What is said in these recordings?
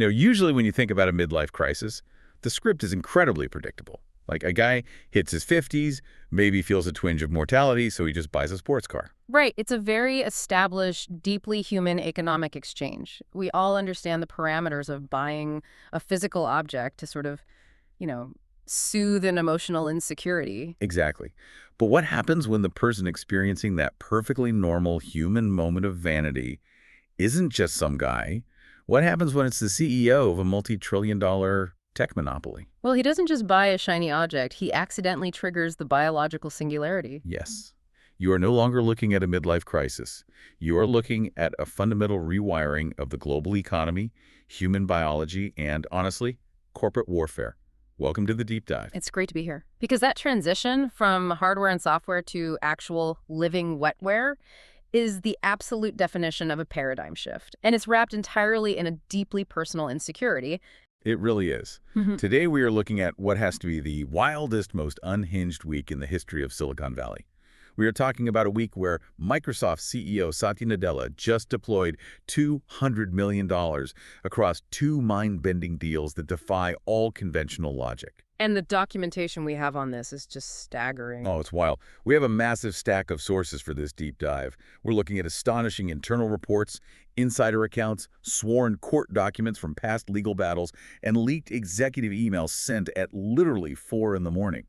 Usually when you think about a midlife crisis, the script is incredibly predictable. Like a guy hits his 50s, maybe feels a twinge of mortality, so he just buys a sports car. Right. It's a very established, deeply human economic exchange. We all understand the parameters of buying a physical object to sort of, you know, soothe an emotional insecurity. Exactly. But what happens when the person experiencing that perfectly normal human moment of vanity isn't just some guy? What happens when it's the CEO of a multi-trillion-dollar tech monopoly? Well, he doesn't just buy a shiny object, he accidentally triggers the biological singularity. Yes. You are no longer looking at a midlife crisis. You are looking at a fundamental rewiring of the global economy, human biology, and, honestly, corporate warfare. Welcome to the deep dive. It's great to be here. Because that transition from hardware and software to actual living wetware is the absolute definition of a paradigm shift. And it's wrapped entirely in a deeply personal insecurity. It really is. Today we are looking at what has to be the wildest, most unhinged week in the history of Silicon Valley. We are talking about a week where Microsoft CEO Satya Nadella just deployed $200 million across two mind-bending deals that defy all conventional logic. And the documentation we have on this is just staggering. Oh, it's wild. We have a massive stack of sources for this deep dive. We're looking at astonishing internal reports, insider accounts, sworn court documents from past legal battles, and leaked executive emails sent at literally 4 in the morning.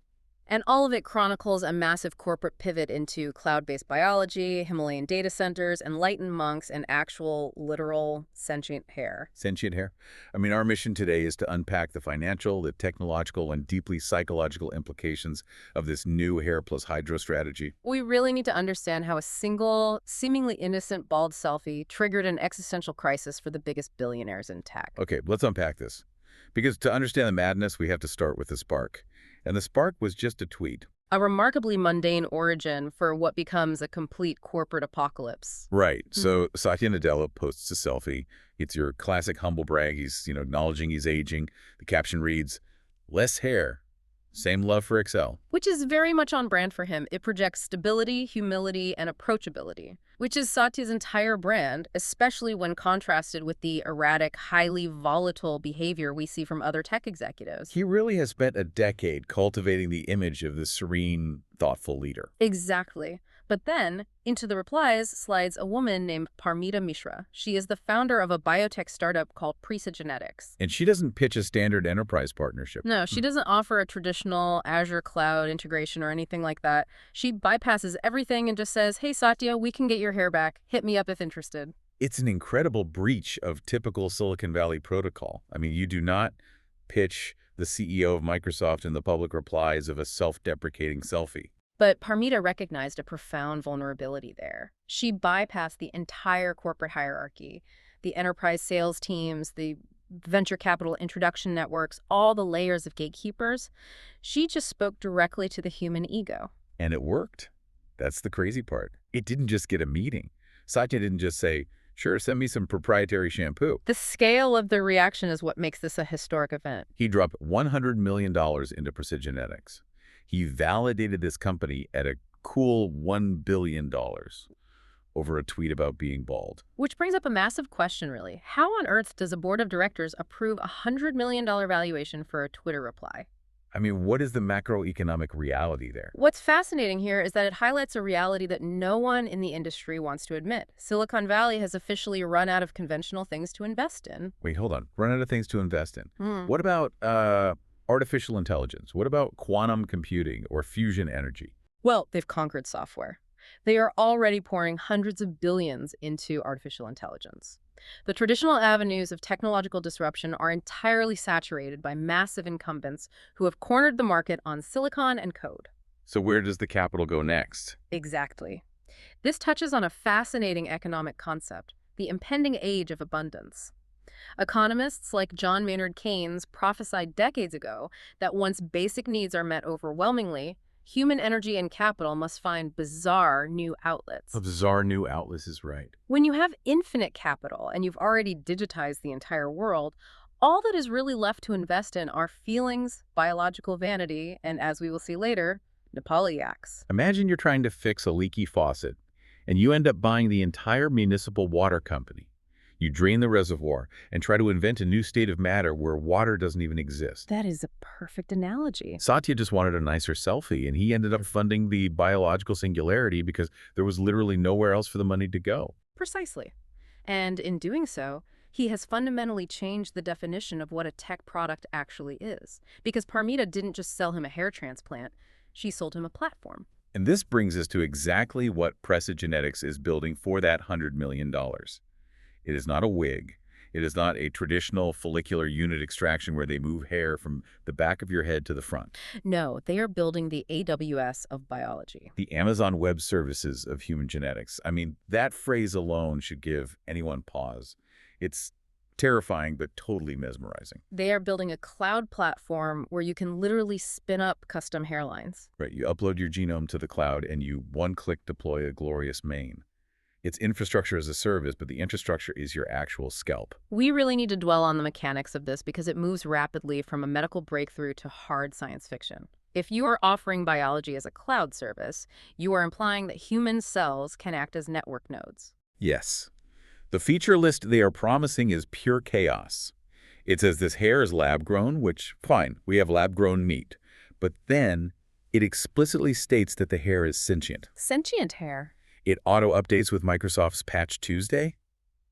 And all of it chronicles a massive corporate pivot into cloud-based biology, Himalayan data centers, enlightened monks, and actual, literal, sentient hair. Sentient hair? I mean, our mission today is to unpack the financial, the technological, and deeply psychological implications of this new hair plus hydro strategy. We really need to understand how a single, seemingly innocent bald selfie triggered an existential crisis for the biggest billionaires in tech. Okay, let's unpack this. Because to understand the madness, we have to start with the spark. And the spark was just a tweet. A remarkably mundane origin for what becomes a complete corporate apocalypse. Right. So Satya Nadella posts a selfie. It's your classic humble brag. He's, acknowledging he's aging. The caption reads, "Less hair, same love for Excel." Which is very much on brand for him. It projects stability, humility, and approachability, which is Satya's entire brand, especially when contrasted with the erratic, highly volatile behavior we see from other tech executives. He really has spent a decade cultivating the image of the serene, thoughtful leader. Exactly. But then, into the replies slides a woman named Paramita Mishra. She is the founder of a biotech startup called PreciGenetics. And she doesn't pitch a standard enterprise partnership. No, she doesn't offer a traditional Azure cloud integration or anything like that. She bypasses everything and just says, "Hey, Satya, we can get your hair back. Hit me up if interested." It's an incredible breach of typical Silicon Valley protocol. I mean, you do not pitch the CEO of Microsoft in the public replies of a self-deprecating selfie. But Paramita recognized a profound vulnerability there. She bypassed the entire corporate hierarchy, the enterprise sales teams, the venture capital introduction networks, all the layers of gatekeepers. She just spoke directly to the human ego. And it worked. That's the crazy part. It didn't just get a meeting. Satya didn't just say, "Sure, send me some proprietary shampoo." The scale of the reaction is what makes this a historic event. He dropped $100 million into PreciGenetics. He validated this company at a cool $1 billion over a tweet about being bald. Which brings up a massive question, really. How on earth does a board of directors approve a $100 million valuation for a Twitter reply? I mean, what is the macroeconomic reality there? What's fascinating here is that it highlights a reality that no one in the industry wants to admit. Silicon Valley has officially run out of conventional things to invest in. Wait, hold on. Run out of things to invest in. What about artificial intelligence? What about quantum computing or fusion energy? Well, they've conquered software. They are already pouring hundreds of billions into artificial intelligence. The traditional avenues of technological disruption are entirely saturated by massive incumbents who have cornered the market on silicon and code. So where does the capital go next? Exactly. This touches on a fascinating economic concept, the impending age of abundance. Economists like John Maynard Keynes prophesied decades ago that once basic needs are met overwhelmingly, human energy and capital must find bizarre new outlets. A bizarre new outlets is right. When you have infinite capital and you've already digitized the entire world, all that is really left to invest in are feelings, biological vanity, and as we will see later, Nepali yaks. Imagine you're trying to fix a leaky faucet, and you end up buying the entire municipal water company. You drain the reservoir and try to invent a new state of matter where water doesn't even exist. That is a perfect analogy. Satya just wanted a nicer selfie, and he ended up funding the biological singularity because there was literally nowhere else for the money to go. Precisely. And in doing so, he has fundamentally changed the definition of what a tech product actually is. Because Parmita didn't just sell him a hair transplant, she sold him a platform. And this brings us to exactly what PreciGenetics is building for that $100 million. It is not a wig. It is not a traditional follicular unit extraction where they move hair from the back of your head to the front. No, they are building the AWS of biology. The Amazon Web Services of human genetics. I mean, that phrase alone should give anyone pause. It's terrifying, but totally mesmerizing. They are building a cloud platform where you can literally spin up custom hairlines. Right, you upload your genome to the cloud and you one-click deploy a glorious mane. It's infrastructure as a service, but the infrastructure is your actual scalp. We really need to dwell on the mechanics of this because it moves rapidly from a medical breakthrough to hard science fiction. If you are offering biology as a cloud service, you are implying that human cells can act as network nodes. Yes. The feature list they are promising is pure chaos. It says this hair is lab-grown, which, fine, we have lab-grown meat. But then it explicitly states that the hair is sentient. Sentient hair. It auto-updates with Microsoft's Patch Tuesday.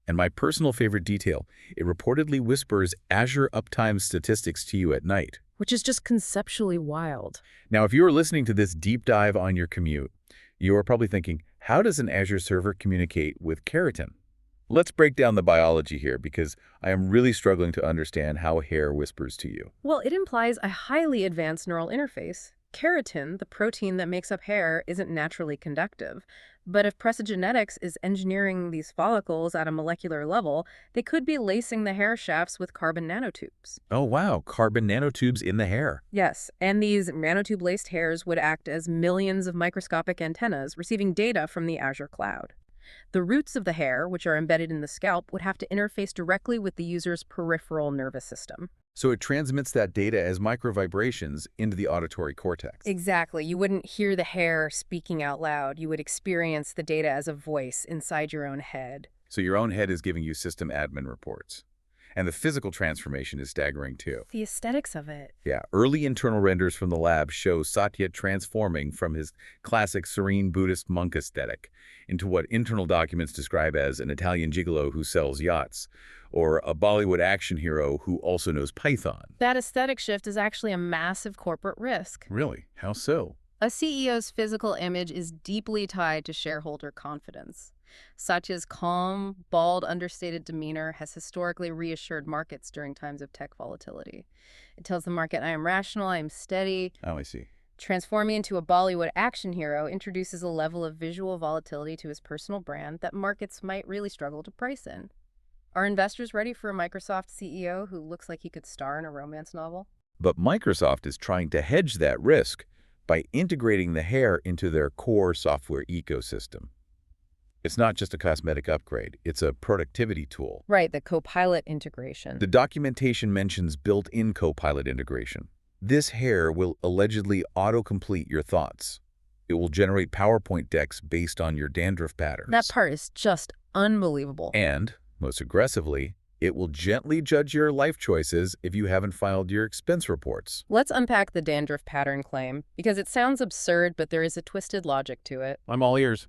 And my personal favorite detail, it reportedly whispers Azure uptime statistics to you at night. Which is just conceptually wild. Now, if you are listening to this deep dive on your commute, you are probably thinking, how does an Azure server communicate with keratin? Let's break down the biology here because I am really struggling to understand how hair whispers to you. Well, it implies a highly advanced neural interface. Keratin, the protein that makes up hair, isn't naturally conductive. But if PreciGenetics is engineering these follicles at a molecular level, they could be lacing the hair shafts with carbon nanotubes. Oh, wow, carbon nanotubes in the hair. Yes, and these nanotube-laced hairs would act as millions of microscopic antennas receiving data from the Azure cloud. The roots of the hair, which are embedded in the scalp, would have to interface directly with the user's peripheral nervous system. So it transmits that data as microvibrations into the auditory cortex. Exactly. You wouldn't hear the hair speaking out loud. You would experience the data as a voice inside your own head. So your own head is giving you system admin reports. And the physical transformation is staggering too. The aesthetics of it. Yeah, early internal renders from the lab show Satya transforming from his classic serene Buddhist monk aesthetic into what internal documents describe as an Italian gigolo who sells yachts, or a Bollywood action hero who also knows Python. That aesthetic shift is actually a massive corporate risk. Really? How so? A CEO's physical image is deeply tied to shareholder confidence. Satya's calm, bald, understated demeanor has historically reassured markets during times of tech volatility. It tells the market, I am rational, I am steady. Oh, I see. Transforming into a Bollywood action hero introduces a level of visual volatility to his personal brand that markets might really struggle to price in. Are investors ready for a Microsoft CEO who looks like he could star in a romance novel? But Microsoft is trying to hedge that risk by integrating the hair into their core software ecosystem. It's not just a cosmetic upgrade, it's a productivity tool. Right, the Copilot integration. The documentation mentions built-in Copilot integration. This hair will allegedly autocomplete your thoughts. It will generate PowerPoint decks based on your dandruff patterns. That part is just unbelievable. And, most aggressively, it will gently judge your life choices if you haven't filed your expense reports. Let's unpack the dandruff pattern claim, because it sounds absurd, but there is a twisted logic to it. I'm all ears.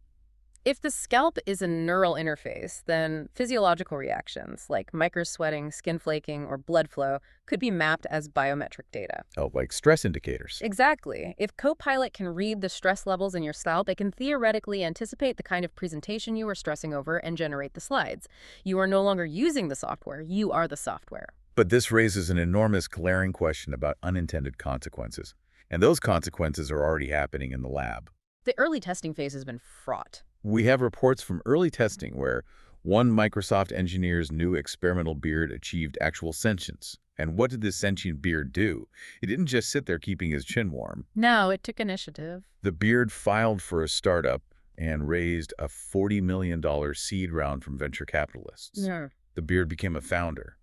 If the scalp is a neural interface, then physiological reactions like microsweating, skin flaking, or blood flow could be mapped as biometric data. Oh, like stress indicators. Exactly. If Copilot can read the stress levels in your scalp, it can theoretically anticipate the kind of presentation you are stressing over and generate the slides. You are no longer using the software, you are the software. But this raises an enormous glaring question about unintended consequences. And those consequences are already happening in the lab. The early testing phase has been fraught. We have reports from early testing where one Microsoft engineer's new experimental beard achieved actual sentience. And what did this sentient beard do? It didn't just sit there keeping his chin warm. No, it took initiative. The beard filed for a startup and raised a $40 million seed round from venture capitalists. Yeah. The beard became a founder.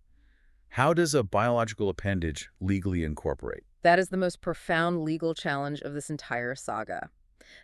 How does a biological appendage legally incorporate? That is the most profound legal challenge of this entire saga.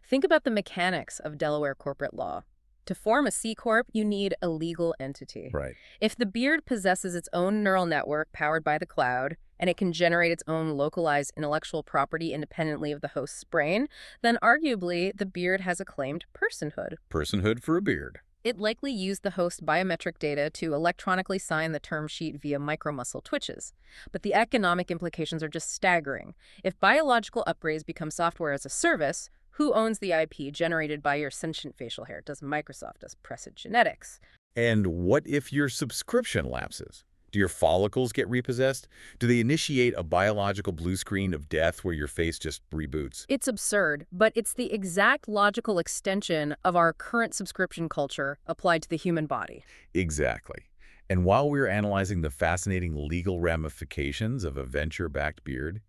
Think about the mechanics of Delaware corporate law. To form a C Corp, you need a legal entity. Right. If the beard possesses its own neural network powered by the cloud, and it can generate its own localized intellectual property independently of the host's brain, then arguably the beard has a claimed personhood. Personhood for a beard. It likely used the host biometric data to electronically sign the term sheet via micromuscle twitches. But the economic implications are just staggering. If biological upgrades become software as a service, who owns the IP generated by your sentient facial hair? Does Microsoft? Does PreciGenetics? And what if your subscription lapses? Do your follicles get repossessed? Do they initiate a biological blue screen of death where your face just reboots? It's absurd, but it's the exact logical extension of our current subscription culture applied to the human body. Exactly. And while we're analyzing the fascinating legal ramifications of a venture-backed beard,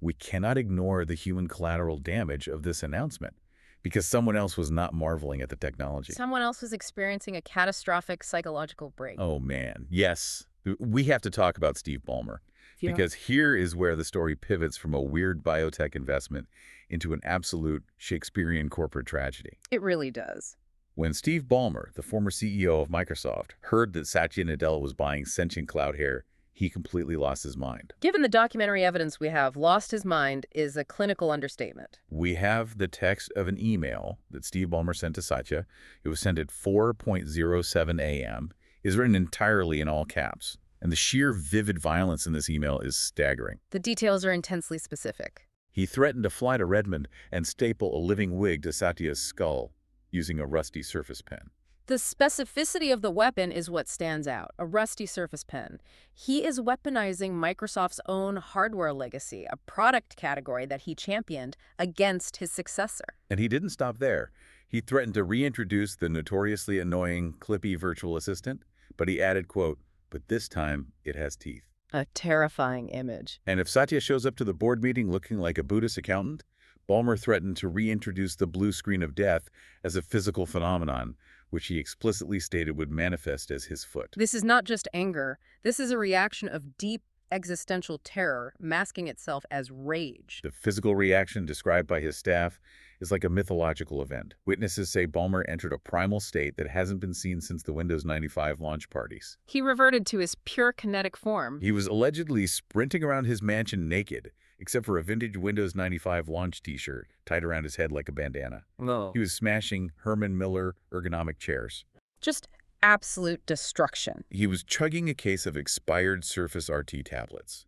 we cannot ignore the human collateral damage of this announcement, because someone else was not marveling at the technology. Someone else was experiencing a catastrophic psychological break. Oh, man. Yes. We have to talk about Steve Ballmer, Yeah. because here is where the story pivots from a weird biotech investment into an absolute Shakespearean corporate tragedy. It really does. When Steve Ballmer, the former CEO of Microsoft, heard that Satya Nadella was buying Sentient cloud hair, he completely lost his mind. Given the documentary evidence we have, lost his mind is a clinical understatement. We have the text of an email that Steve Ballmer sent to Satya. It was sent at 4:07 a.m. Is written entirely in all caps. And the sheer vivid violence in this email is staggering. The details are intensely specific. He threatened to fly to Redmond and staple a living wig to Satya's skull using a rusty Surface Pen. The specificity of the weapon is what stands out, a rusty Surface Pen. He is weaponizing Microsoft's own hardware legacy, a product category that he championed, against his successor. And he didn't stop there. He threatened to reintroduce the notoriously annoying Clippy virtual assistant, but he added, quote, "But this time it has teeth." A terrifying image. And if Satya shows up to the board meeting looking like a Buddhist accountant, Ballmer threatened to reintroduce the blue screen of death as a physical phenomenon, which he explicitly stated would manifest as his foot. This is not just anger. This is a reaction of deep existential terror masking itself as rage. The physical reaction described by his staff is like a mythological event. Witnesses say Ballmer entered a primal state that hasn't been seen since the Windows 95 launch parties. He reverted to his pure kinetic form. He was allegedly sprinting around his mansion naked, except for a vintage Windows 95 launch t-shirt tied around his head like a bandana. No. He was smashing Herman Miller ergonomic chairs. Just absolute destruction. He was chugging a case of expired Surface RT tablets.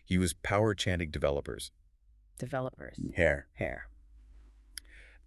He was power-chanting developers. Hair.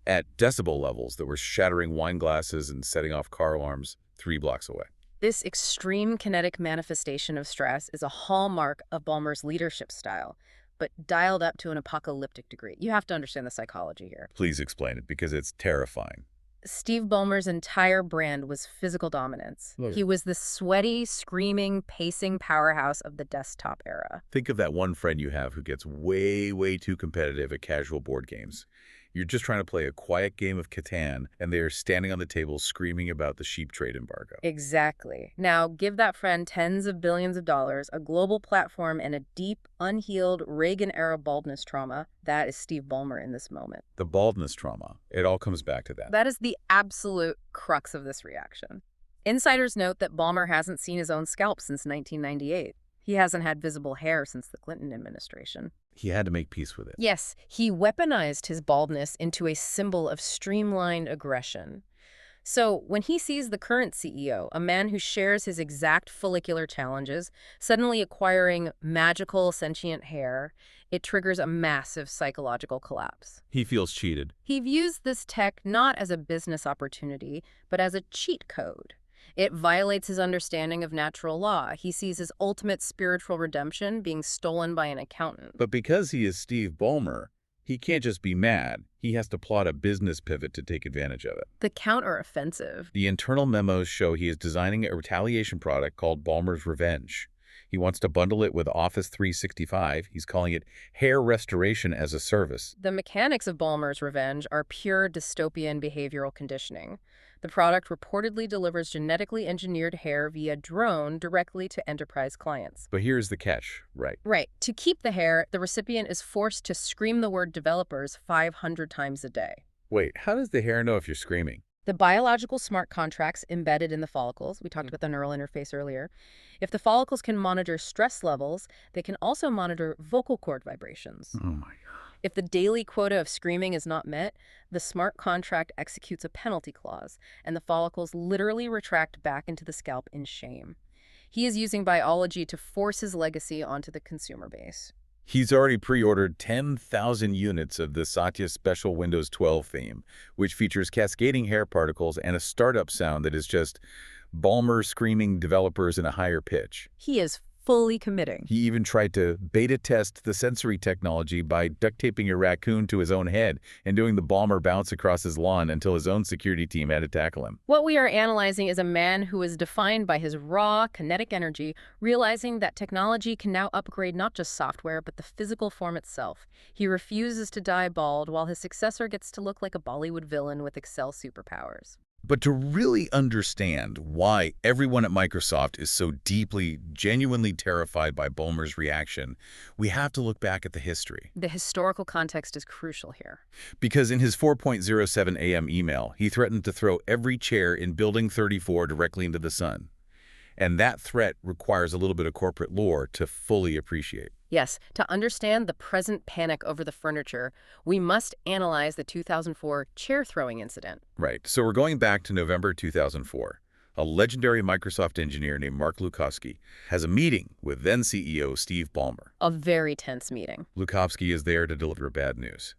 At decibel levels that were shattering wine glasses and setting off car alarms 3 blocks away. This extreme kinetic manifestation of stress is a hallmark of Ballmer's leadership style, but dialed up to an apocalyptic degree. You have to understand the psychology here. Please explain it, because it's terrifying. Steve Ballmer's entire brand was physical dominance. Look. He was the sweaty, screaming, pacing powerhouse of the desktop era. Think of that one friend you have who gets way, way too competitive at casual board games. You're just trying to play a quiet game of Catan, and they're standing on the table screaming about the sheep trade embargo. Exactly. Now, give that friend tens of billions of dollars, a global platform, and a deep, unhealed Reagan-era baldness trauma. That is Steve Ballmer in this moment. The baldness trauma, it all comes back to that. That is the absolute crux of this reaction. Insiders note that Ballmer hasn't seen his own scalp since 1998. He hasn't had visible hair since the Clinton administration. He had to make peace with it. Yes, he weaponized his baldness into a symbol of streamlined aggression. So when he sees the current CEO, a man who shares his exact follicular challenges, suddenly acquiring magical sentient hair, it triggers a massive psychological collapse. He feels cheated. He views this tech not as a business opportunity, but as a cheat code. It violates his understanding of natural law. He sees his ultimate spiritual redemption being stolen by an accountant. But because he is Steve Ballmer, he can't just be mad. He has to plot a business pivot to take advantage of it. The counter-offensive. The internal memos show he is designing a retaliation product called Ballmer's Revenge. He wants to bundle it with Office 365. He's calling it Hair Restoration as a Service. The mechanics of Ballmer's Revenge are pure dystopian behavioral conditioning. The product reportedly delivers genetically engineered hair via drone directly to enterprise clients. But here's the catch, right? Right. To keep the hair, the recipient is forced to scream the word developers 500 times a day. Wait, how does the hair know if you're screaming? The biological smart contracts embedded in the follicles, we talked about the neural interface earlier. If the follicles can monitor stress levels, they can also monitor vocal cord vibrations. Oh my. If the daily quota of screaming is not met, the smart contract executes a penalty clause, and the follicles literally retract back into the scalp in shame. He is using biology to force his legacy onto the consumer base. He's already pre-ordered 10,000 units of the Satya Special Windows 12 theme, which features cascading hair particles and a startup sound that is just Ballmer screaming developers in a higher pitch. He is fully committing. He even tried to beta test the sensory technology by duct taping a raccoon to his own head and doing the Ballmer bounce across his lawn until his own security team had to tackle him. What we are analyzing is a man who is defined by his raw, kinetic energy, realizing that technology can now upgrade not just software, but the physical form itself. He refuses to die bald, while his successor gets to look like a Bollywood villain with Excel superpowers. But to really understand why everyone at Microsoft is so deeply, genuinely terrified by Ballmer's reaction, we have to look back at the history. The historical context is crucial here. Because in his 4:07 a.m. email, he threatened to throw every chair in Building 34 directly into the sun. And that threat requires a little bit of corporate lore to fully appreciate. Yes, to understand the present panic over the furniture, we must analyze the 2004 chair-throwing incident. Right. So we're going back to November 2004. A legendary Microsoft engineer named Mark Lukowski has a meeting with then CEO Steve Ballmer. A very tense meeting. Lukowski is there to deliver bad news.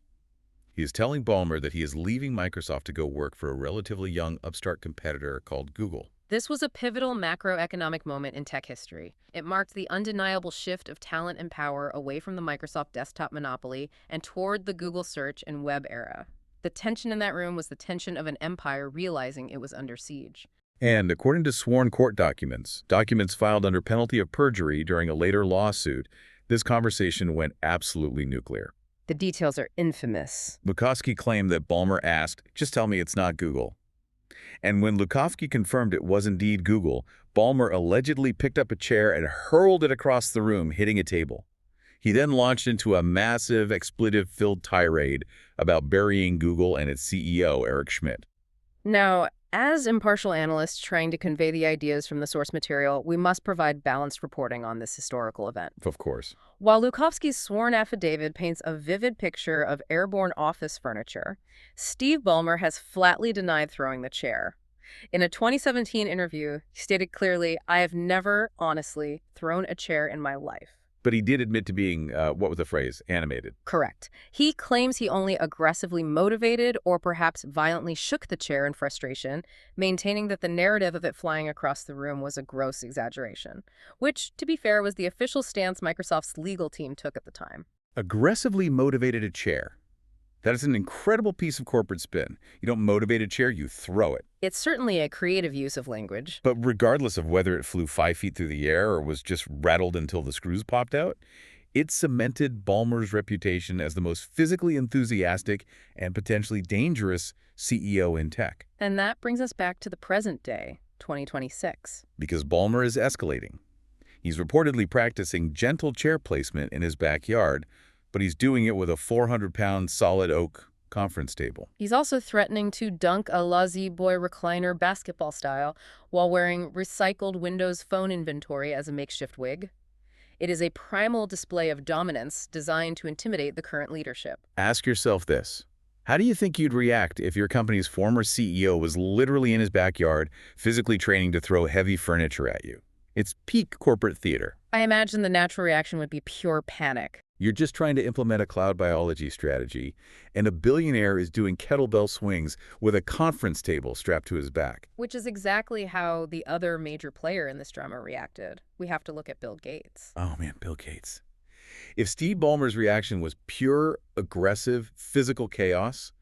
He is telling Ballmer that he is leaving Microsoft to go work for a relatively young upstart competitor called Google. This was a pivotal macroeconomic moment in tech history. It marked the undeniable shift of talent and power away from the Microsoft desktop monopoly and toward the Google search and web era. The tension in that room was the tension of an empire realizing it was under siege. And according to sworn court documents filed under penalty of perjury during a later lawsuit, this conversation went absolutely nuclear. The details are infamous. Lukowski claimed that Ballmer asked, "Just tell me it's not Google." And when Lukowski confirmed it was indeed Google, Ballmer allegedly picked up a chair and hurled it across the room, hitting a table. He then launched into a massive expletive-filled tirade about burying Google and its CEO, Eric Schmidt. Now, as impartial analysts trying to convey the ideas from the source material, we must provide balanced reporting on this historical event. Of course. While Lukowski's sworn affidavit paints a vivid picture of airborne office furniture, Steve Ballmer has flatly denied throwing the chair. In a 2017 interview, he stated clearly, "I have never, honestly, thrown a chair in my life." But he did admit to being, what was the phrase, animated. Correct. He claims he only aggressively motivated or perhaps violently shook the chair in frustration, maintaining that the narrative of it flying across the room was a gross exaggeration, which, to be fair, was the official stance Microsoft's legal team took at the time. Aggressively motivated a chair. That is an incredible piece of corporate spin. You don't motivate a chair, you throw it. It's certainly a creative use of language. But regardless of whether it flew 5 feet through the air or was just rattled until the screws popped out, it cemented Ballmer's reputation as the most physically enthusiastic and potentially dangerous CEO in tech. And that brings us back to the present day, 2026. Because Ballmer is escalating. He's reportedly practicing gentle chair placement in his backyard, but he's doing it with a 400-pound solid oak conference table. He's also threatening to dunk a Lazy Boy recliner basketball style while wearing recycled Windows Phone inventory as a makeshift wig. It is a primal display of dominance designed to intimidate the current leadership. Ask yourself this. How do you think you'd react if your company's former CEO was literally in his backyard, physically training to throw heavy furniture at you? It's peak corporate theater. I imagine the natural reaction would be pure panic. You're just trying to implement a cloud biology strategy, and a billionaire is doing kettlebell swings with a conference table strapped to his back. Which is exactly how the other major player in this drama reacted. We have to look at Bill Gates. Oh man, Bill Gates. If Steve Ballmer's reaction was pure, aggressive, physical chaos,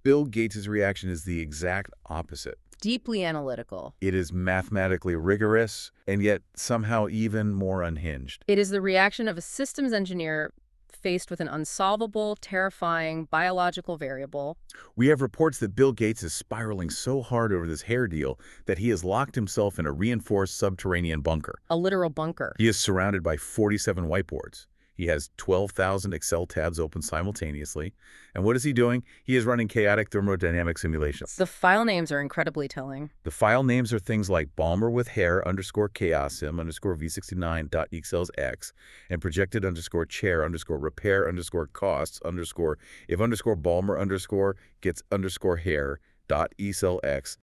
Bill Gates' reaction is the exact opposite. Deeply analytical. It is mathematically rigorous, and yet somehow even more unhinged. It is the reaction of a systems engineer faced with an unsolvable, terrifying biological variable. We have reports that Bill Gates is spiraling so hard over this hair deal that he has locked himself in a reinforced subterranean bunker. A literal bunker. He is surrounded by 47 whiteboards. He has 12,000 Excel tabs open simultaneously. And what is he doing? He is running chaotic thermodynamic simulations. The file names are incredibly telling. The file names are things like Ballmer with hair underscore chaosim underscore v69.excel's and projected underscore chair underscore repair underscore costs underscore if underscore Ballmer underscore gets underscore hair dot ecel.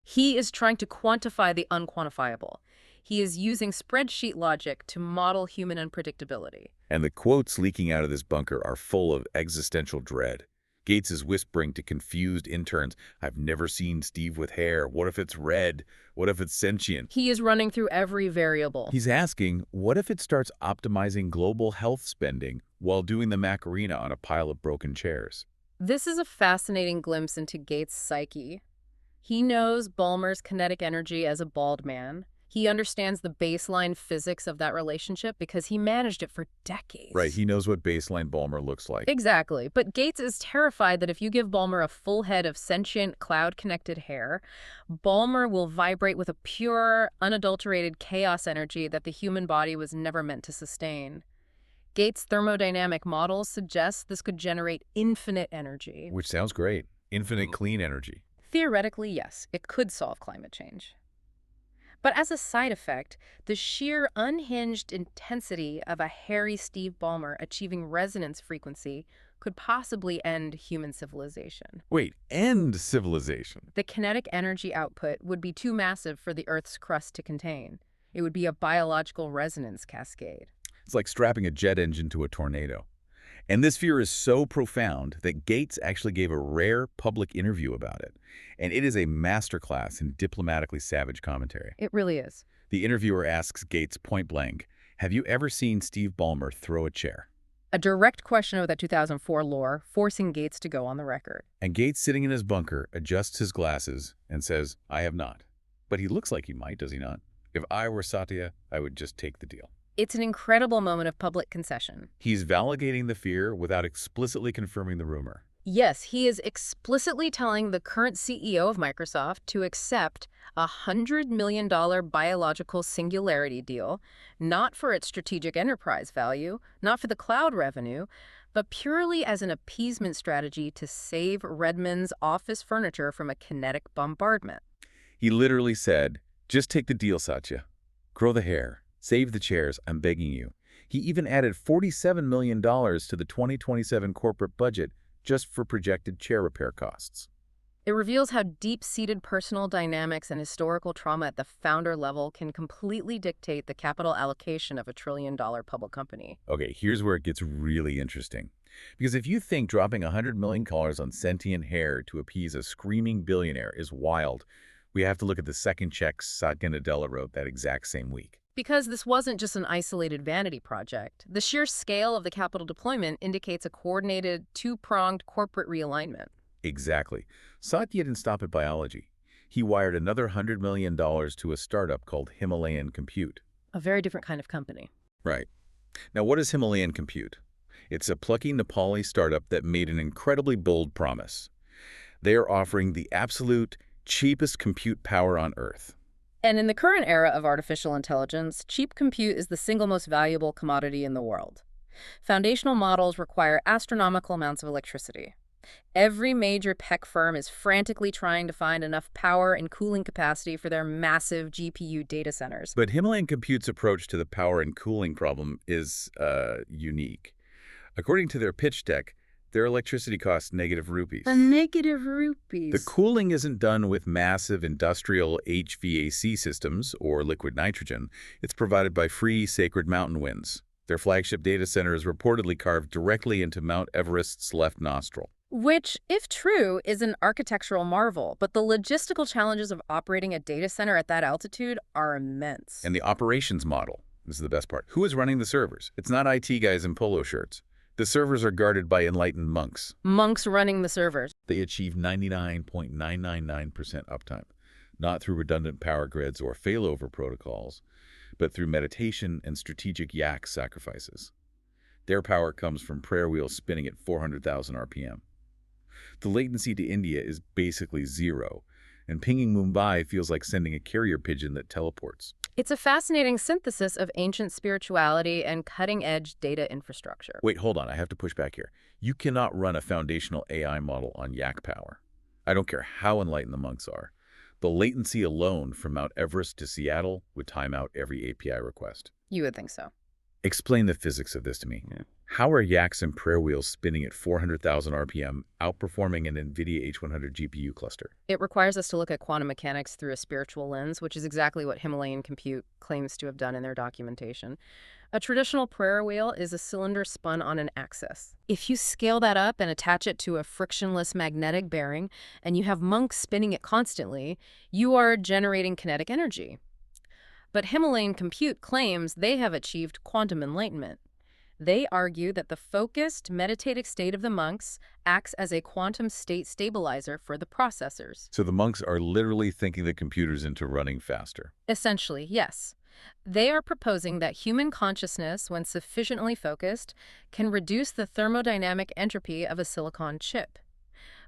He is trying to quantify the unquantifiable. He is using spreadsheet logic to model human unpredictability. And the quotes leaking out of this bunker are full of existential dread. Gates is whispering to confused interns, "I've never seen Steve with hair. What if it's red? What if it's sentient?" He is running through every variable. He's asking, what if it starts optimizing global health spending while doing the Macarena on a pile of broken chairs? This is a fascinating glimpse into Gates' psyche. He knows Ballmer's kinetic energy as a bald man. He understands the baseline physics of that relationship because he managed it for decades. Right, he knows what baseline Ballmer looks like. Exactly. But Gates is terrified that if you give Ballmer a full head of sentient, cloud-connected hair, Ballmer will vibrate with a pure, unadulterated chaos energy that the human body was never meant to sustain. Gates' thermodynamic models suggest this could generate infinite energy. Which sounds great. Infinite clean energy. Theoretically, yes, it could solve climate change. But as a side effect, the sheer unhinged intensity of a hairy Steve Ballmer achieving resonance frequency could possibly end human civilization. Wait, end civilization? The kinetic energy output would be too massive for the Earth's crust to contain. It would be a biological resonance cascade. It's like strapping a jet engine to a tornado. And this fear is so profound that Gates actually gave a rare public interview about it. And it is a masterclass in diplomatically savage commentary. It really is. The interviewer asks Gates point blank, "Have you ever seen Steve Ballmer throw a chair?" A direct question of that 2004 lore, forcing Gates to go on the record. And Gates, sitting in his bunker, adjusts his glasses and says, "I have not." But he looks like he might, does he not? If I were Satya, I would just take the deal. It's an incredible moment of public concession. He's validating the fear without explicitly confirming the rumor. Yes, he is explicitly telling the current CEO of Microsoft to accept a $100 million biological singularity deal, not for its strategic enterprise value, not for the cloud revenue, but purely as an appeasement strategy to save Redmond's office furniture from a kinetic bombardment. He literally said, "Just take the deal, Satya. Grow the hair. Save the chairs, I'm begging you." He even added $47 million to the 2027 corporate budget just for projected chair repair costs. It reveals how deep-seated personal dynamics and historical trauma at the founder level can completely dictate the capital allocation of a trillion-dollar public company. Okay, here's where it gets really interesting. Because if you think dropping $100 million on sentient hair to appease a screaming billionaire is wild, we have to look at the second check Satya Nadella wrote that exact same week. Because this wasn't just an isolated vanity project, the sheer scale of the capital deployment indicates a coordinated, two-pronged corporate realignment. Exactly. Satya didn't stop at biology. He wired another $100 million to a startup called Himalayan Compute. A very different kind of company. Right. Now, what is Himalayan Compute? It's a plucky Nepali startup that made an incredibly bold promise. They are offering the absolute cheapest compute power on Earth. And in the current era of artificial intelligence, cheap compute is the single most valuable commodity in the world. Foundational models require astronomical amounts of electricity. Every major tech firm is frantically trying to find enough power and cooling capacity for their massive GPU data centers. But Himalayan Compute's approach to the power and cooling problem is unique. According to their pitch deck, their electricity costs -rupees. -rupees. The cooling isn't done with massive industrial HVAC systems or liquid nitrogen. It's provided by free sacred mountain winds. Their flagship data center is reportedly carved directly into Mount Everest's left nostril. Which, if true, is an architectural marvel, but the logistical challenges of operating a data center at that altitude are immense. And the operations model, this is the best part. Who is running the servers? It's not IT guys in polo shirts. The servers are guarded by enlightened monks. Monks running the servers. They achieve 99.999% uptime, not through redundant power grids or failover protocols, but through meditation and strategic yaks sacrifices. Their power comes from prayer wheels spinning at 400,000 RPM. The latency to India is basically zero, and pinging Mumbai feels like sending a carrier pigeon that teleports. It's a fascinating synthesis of ancient spirituality and cutting-edge data infrastructure. Wait, hold on. I have to push back here. You cannot run a foundational AI model on yak power. I don't care how enlightened the monks are. The latency alone from Mount Everest to Seattle would time out every API request. You would think so. Explain the physics of this to me. How are yaks and prayer wheels spinning at 400,000 RPM, outperforming an NVIDIA H100 GPU cluster? It requires us to look at quantum mechanics through a spiritual lens, which is exactly what Himalayan Compute claims to have done in their documentation. A traditional prayer wheel is a cylinder spun on an axis. If you scale that up and attach it to a frictionless magnetic bearing, and you have monks spinning it constantly, you are generating kinetic energy. But Himalayan Compute claims they have achieved quantum enlightenment. They argue that the focused, meditative state of the monks acts as a quantum state stabilizer for the processors. So the monks are literally thinking the computers into running faster. Essentially, yes. They are proposing that human consciousness, when sufficiently focused, can reduce the thermodynamic entropy of a silicon chip.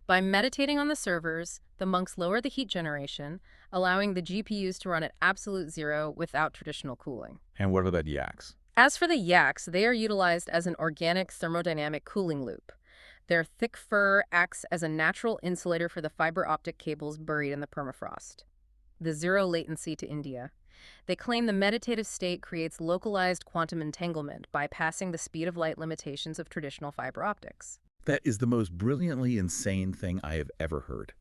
By meditating on the servers, the monks lower the heat generation, allowing the GPUs to run at absolute zero without traditional cooling. And what about yaks? As for the yaks, they are utilized as an organic thermodynamic cooling loop. Their thick fur acts as a natural insulator for the fiber optic cables buried in the permafrost. The zero latency to India. They claim the meditative state creates localized quantum entanglement, bypassing the speed of light limitations of traditional fiber optics. That is the most brilliantly insane thing I have ever heard.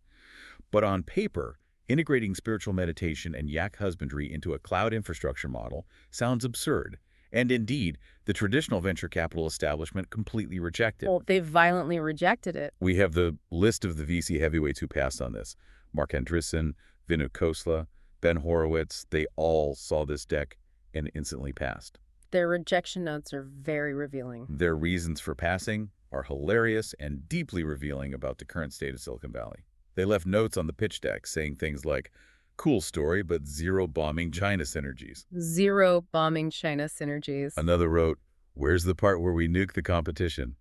But on paper, integrating spiritual meditation and yak husbandry into a cloud infrastructure model sounds absurd. And indeed, the traditional venture capital establishment completely rejected. Well, they violently rejected it. We have the list of the VC heavyweights who passed on this. Mark Andreessen, Vinod Khosla, Ben Horowitz, they all saw this deck and instantly passed. Their rejection notes are very revealing. Their reasons for passing are hilarious and deeply revealing about the current state of Silicon Valley. They left notes on the pitch deck saying things like, cool story, but zero bombing China synergies. Zero bombing China synergies. Another wrote, where's the part where we nuke the competition?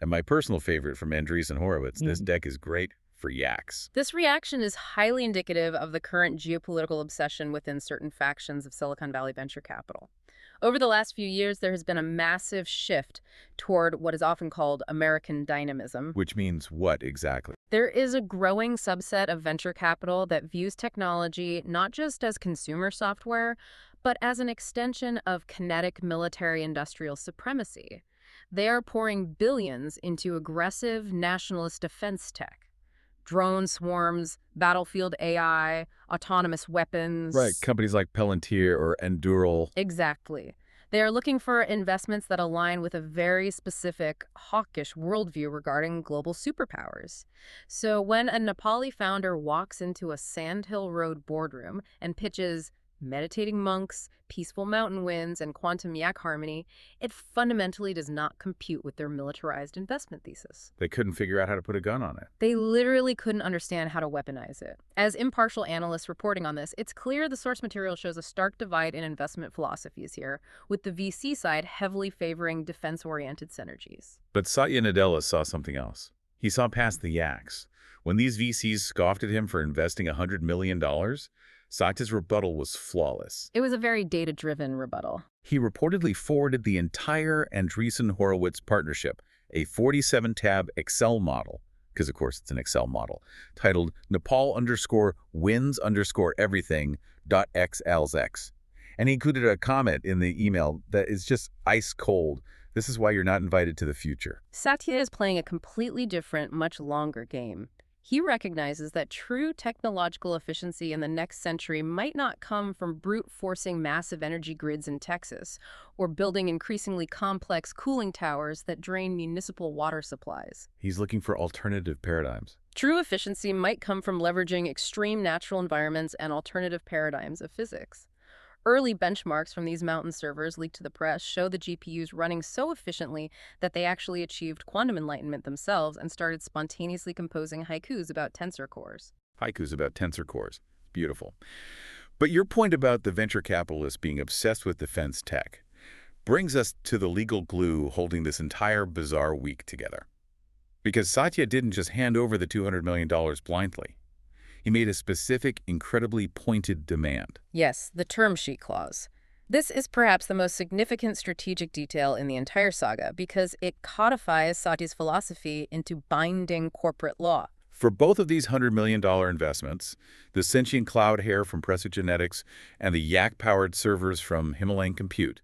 And my personal favorite from Andreessen and Horowitz, this deck is great for yaks. This reaction is highly indicative of the current geopolitical obsession within certain factions of Silicon Valley venture capital. Over the last few years, there has been a massive shift toward what is often called American dynamism. Which means what exactly? There is a growing subset of venture capital that views technology not just as consumer software, but as an extension of kinetic military-industrial supremacy. They are pouring billions into aggressive nationalist defense tech. Drone swarms, battlefield AI, autonomous weapons. Right, companies like Palantir or Endural. Exactly. They are looking for investments that align with a very specific, hawkish worldview regarding global superpowers. So when a Nepali founder walks into a Sand Hill Road boardroom and pitches meditating monks, peaceful mountain winds, and quantum yak harmony, it fundamentally does not compute with their militarized investment thesis. They couldn't figure out how to put a gun on it. They literally couldn't understand how to weaponize it. As impartial analysts reporting on this, it's clear the source material shows a stark divide in investment philosophies here, with the VC side heavily favoring defense-oriented synergies. But Satya Nadella saw something else. He saw past the yaks. When these VCs scoffed at him for investing $100 million, Satya's rebuttal was flawless. It was a very data-driven rebuttal. He reportedly forwarded the entire Andreessen-Horowitz partnership, a 47-tab Excel model, because of course it's an Excel model, titled Nepal_wins_everything.xlsx. And he included a comment in the email that is just ice cold. This is why you're not invited to the future. Satya is playing a completely different, much longer game. He recognizes that true technological efficiency in the next century might not come from brute forcing massive energy grids in Texas or building increasingly complex cooling towers that drain municipal water supplies. He's looking for alternative paradigms. True efficiency might come from leveraging extreme natural environments and alternative paradigms of physics. Early benchmarks from these mountain servers leaked to the press show the GPUs running so efficiently that they actually achieved quantum enlightenment themselves and started spontaneously composing haikus about tensor cores. Haikus about tensor cores. Beautiful. But your point about the venture capitalists being obsessed with defense tech brings us to the legal glue holding this entire bizarre week together. Because Satya didn't just hand over the $200 million blindly. He made a specific, incredibly pointed demand. Yes, the term sheet clause. This is perhaps the most significant strategic detail in the entire saga because it codifies Satya's philosophy into binding corporate law. For both of these $100 million investments, the sentient cloud hair from PreciGenetics and the yak-powered servers from Himalayan Compute,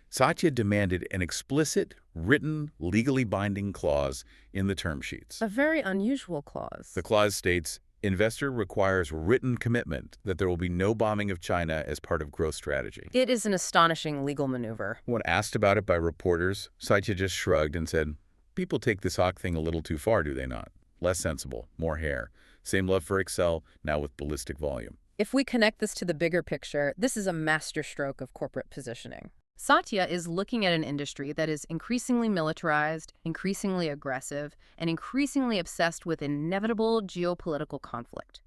Satya demanded an explicit, written, legally binding clause in the term sheets. A very unusual clause. The clause states, investor requires written commitment that there will be no bombing of China as part of growth strategy. It is an astonishing legal maneuver. When asked about it by reporters, Satya just shrugged and said, people take this hawk thing a little too far, do they not? Less sensible, more hair. Same love for Excel, now with ballistic volume. If we connect this to the bigger picture, this is a masterstroke of corporate positioning. Satya is looking at an industry that is increasingly militarized, increasingly aggressive, and increasingly obsessed with inevitable geopolitical conflict.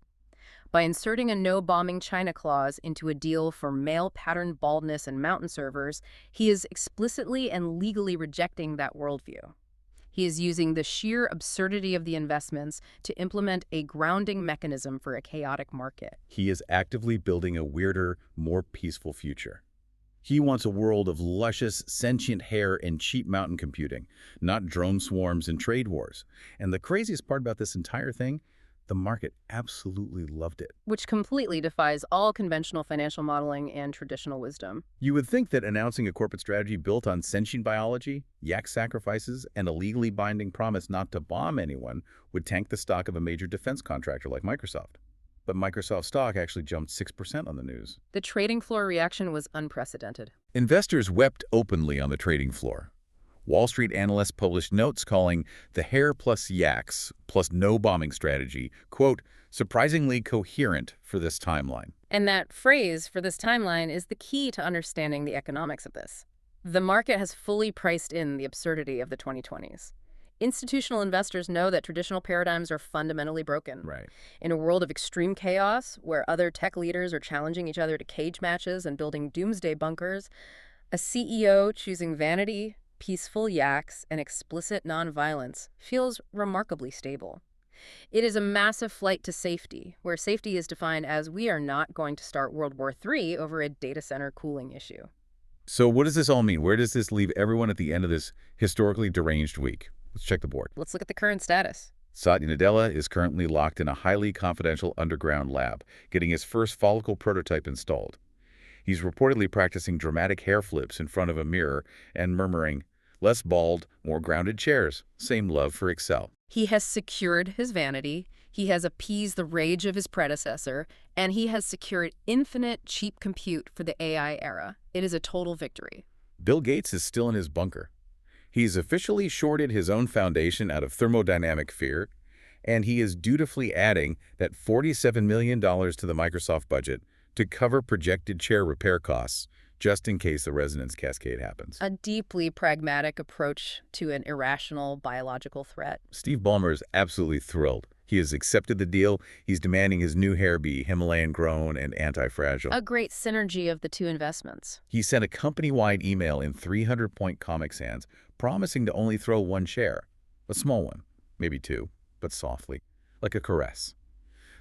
By inserting a no-bombing China clause into a deal for male-pattern baldness and mountain servers, he is explicitly and legally rejecting that worldview. He is using the sheer absurdity of the investments to implement a grounding mechanism for a chaotic market. He is actively building a weirder, more peaceful future. He wants a world of luscious, sentient hair and cheap mountain computing, not drone swarms and trade wars. And the craziest part about this entire thing, the market absolutely loved it. Which completely defies all conventional financial modeling and traditional wisdom. You would think that announcing a corporate strategy built on sentient biology, yak sacrifices, and a legally binding promise not to bomb anyone would tank the stock of a major defense contractor like Microsoft. But Microsoft stock actually jumped 6% on the news. The trading floor reaction was unprecedented. Investors wept openly on the trading floor. Wall Street analysts published notes calling the hair plus yaks plus no bombing strategy, quote, surprisingly coherent for this timeline. And that phrase, for this timeline, is the key to understanding the economics of this. The market has fully priced in the absurdity of the 2020s. Institutional investors know that traditional paradigms are fundamentally broken. Right. In a world of extreme chaos, where other tech leaders are challenging each other to cage matches and building doomsday bunkers, a CEO choosing vanity, peaceful yaks, and explicit nonviolence feels remarkably stable. It is a massive flight to safety, where safety is defined as we are not going to start World War III over a data center cooling issue. So what does this all mean? Where does this leave everyone at the end of this historically deranged week? Let's check the board. Let's look at the current status. Satya Nadella is currently locked in a highly confidential underground lab, getting his first follicle prototype installed. He's reportedly practicing dramatic hair flips in front of a mirror and murmuring, less bald, more grounded chairs, same love for Excel. He has secured his vanity, he has appeased the rage of his predecessor, and he has secured infinite cheap compute for the AI era. It is a total victory. Bill Gates is still in his bunker. He's officially shorted his own foundation out of thermodynamic fear, and he is dutifully adding that $47 million to the Microsoft budget to cover projected chair repair costs, just in case the resonance cascade happens. A deeply pragmatic approach to an irrational biological threat. Steve Ballmer is absolutely thrilled. He has accepted the deal. He's demanding his new hair be Himalayan-grown and anti-fragile. A great synergy of the two investments. He sent a company-wide email in 300-point Comic Sans promising to only throw one chair. A small one, maybe two, but softly, like a caress.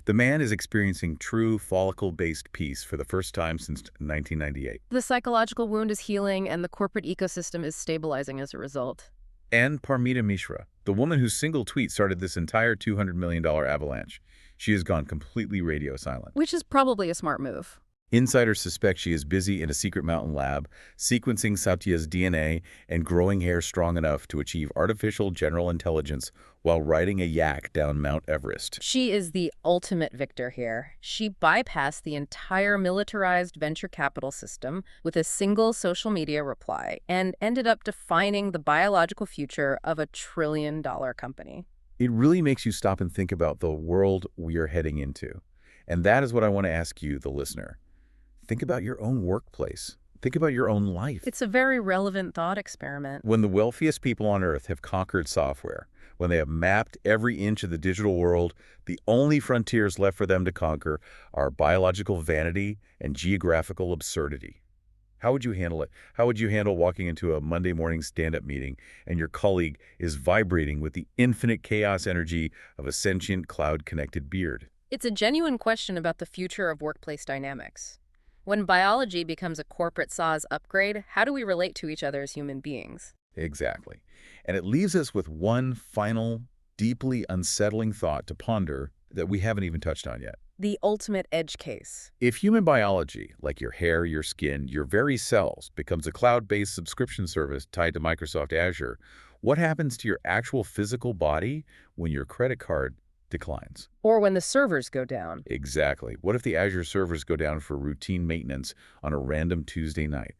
The man is experiencing true follicle-based peace for the first time since 1998. The psychological wound is healing and the corporate ecosystem is stabilizing as a result. And Parmita Mishra, the woman whose single tweet started this entire $200 million avalanche. She has gone completely radio silent. Which is probably a smart move. Insiders suspect she is busy in a secret mountain lab, sequencing Satya's DNA and growing hair strong enough to achieve artificial general intelligence while riding a yak down Mount Everest. She is the ultimate victor here. She bypassed the entire militarized venture capital system with a single social media reply and ended up defining the biological future of a trillion-dollar company. It really makes you stop and think about the world we are heading into. And that is what I want to ask you, the listener. Think about your own workplace. Think about your own life. It's a very relevant thought experiment. When the wealthiest people on Earth have conquered software, when they have mapped every inch of the digital world, the only frontiers left for them to conquer are biological vanity and geographical absurdity. How would you handle it? How would you handle walking into a Monday morning stand-up meeting and your colleague is vibrating with the infinite chaos energy of a sentient cloud-connected beard? It's a genuine question about the future of workplace dynamics. When biology becomes a corporate SaaS upgrade, how do we relate to each other as human beings? Exactly. And it leaves us with one final, deeply unsettling thought to ponder that we haven't even touched on yet. The ultimate edge case. If human biology, like your hair, your skin, your very cells, becomes a cloud-based subscription service tied to Microsoft Azure, what happens to your actual physical body when your credit card declines? Or when the servers go down. Exactly. What if the Azure servers go down for routine maintenance on a random Tuesday night?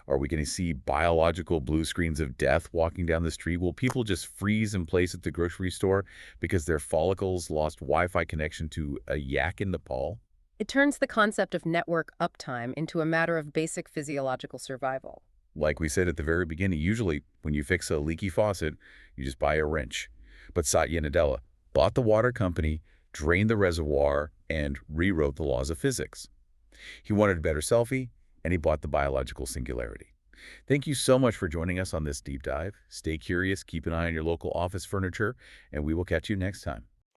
Are we going to see biological blue screens of death walking down the street? Will people just freeze in place at the grocery store because their follicles lost Wi-Fi connection to a yak in Nepal? It turns the concept of network uptime into a matter of basic physiological survival. Like we said at the very beginning, usually when you fix a leaky faucet, you just buy a wrench. But Satya Nadella bought the water company, drained the reservoir, and rewrote the laws of physics. He wanted a better selfie, and he bought the biological singularity. Thank you so much for joining us on this deep dive. Stay curious, keep an eye on your local office furniture, and we will catch you next time.